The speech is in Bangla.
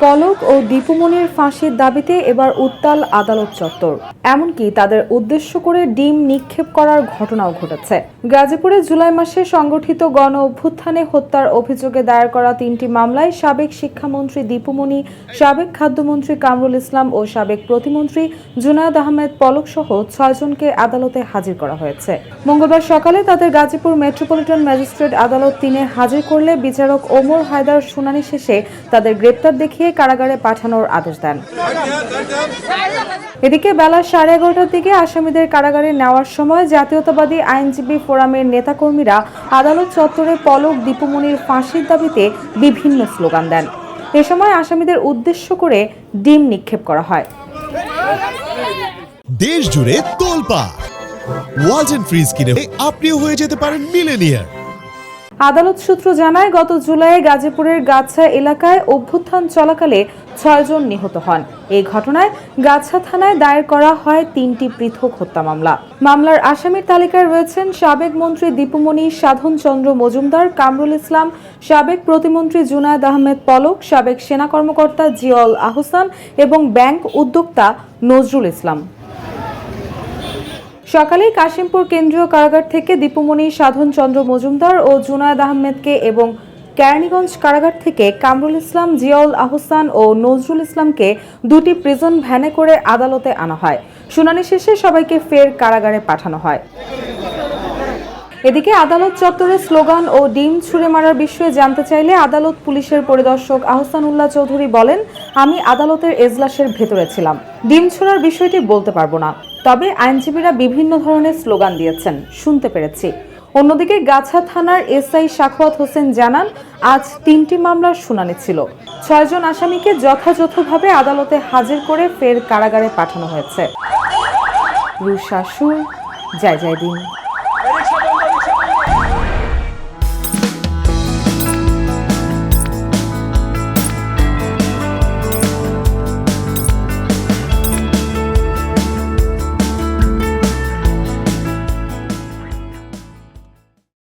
পলক ও দীপুমনির ফাঁসির দাবিতে এবার উত্তাল আদালত চত্বর। এমনকি তাদের উদ্দেশ্য করে ডিম নিক্ষেপ করার ঘটনাও ঘটেছে। গাজীপুরে জুলাই মাসে সংগঠিত গণ অভ্যুত্থানে হত্যার অভিযোগে দায়ের করা 3টি মামলায় সাবেক শিক্ষামন্ত্রী দীপুমনি, সাবেক খাদ্যমন্ত্রী কামরুল ইসলাম ও সাবেক প্রতিমন্ত্রী জুনায়েদ আহমেদ পলক সহ 6 জনকে আদালতে হাজির করা হয়েছে। মঙ্গলবার সকালে তাদের গাজীপুর মেট্রোপলিটন ম্যাজিস্ট্রেট আদালত 3-এ হাজির করলে বিচারক ওমর হায়দার শুনানি শেষে তাদের গ্রেপ্তার দেখিয়ে কারাগারে পাঠানোর আদেশ দেন। এদিকে বেলা 11:30টার দিকে আসামিদের কারাগারে নেওয়ার সময় জাতীয়তাবাদী আইনজীবী ফোরামের নেতাকর্মীরা আদালত চত্বরে পলক, দীপুমনির ফাঁসির দাবিতে বিভিন্ন স্লোগান দেন। এ সময় আসামিদের উদ্দেশ্য করে ডিম নিক্ষেপ করা হয়। দেশ জুড়ে তোলপাড় ওয়ালটন ফ্রিজ কিনে আপনিও হয়ে যেতে পারেন মিলেনিয়ার। আদালত সূত্র জানায়, গত জুলাইয়ে গাজীপুরের গাছা এলাকায় অভ্যুত্থান চলাকালে 6 জন নিহত হন। এই ঘটনায় গাছা থানায় দায়ের করা হয় 3টি পৃথক হত্যা মামলা। মামলার আসামির তালিকায় রয়েছেন সাবেক মন্ত্রী দীপুমনি, সাধন চন্দ্র মজুমদার, কামরুল ইসলাম, সাবেক প্রতিমন্ত্রী জুনায়েদ আহমেদ পলক, সাবেক সেনা কর্মকর্তা জিয়াউল আহসান এবং ব্যাংক উদ্যোক্তা নজরুল ইসলাম। সকালে কাশিমপুর কেন্দ্রীয় কারাগার থেকে দীপুমনি, সাধন চন্দ্র মজুমদার ও জুনায়েদ আহমেদকে এবং কেরানীগঞ্জ কারাগার থেকে কামরুল ইসলাম, জিয়াউল আহসান ও নজরুল ইসলামকে 2টি প্রিজন ভ্যানে করে আদালতে আনা হয়। শুনানি শেষে সবাইকে ফের কারাগারে পাঠানো হয়। এদিকে আদালত চত্বরে স্লোগান ও ডিম ছুড়ে মারার বিষয়ে জানতে চাইলে আদালত পুলিশের পরিদর্শক আহসানুল্লাহ চৌধুরী বলেন, আমি আদালতের এজলাসের ভেতরে ছিলাম, ডিম ছোড়ার বিষয়টি বলতে পারবো না, তবে আইনজীবীরা বিভিন্ন ধরনের স্লোগান দিয়েছেন, শুনতে পেরেছি। অন্যদিকে গাছা থানার এসআই সাখাওয়াত হোসেন জানান, আজ 3টি মামলার শুনানি ছিল। 6 জন আসামিকে যথাযথভাবে আদালতে হাজির করে ফের কারাগারে পাঠানো হয়েছে। রুশা সুর, জয় জয় দিন।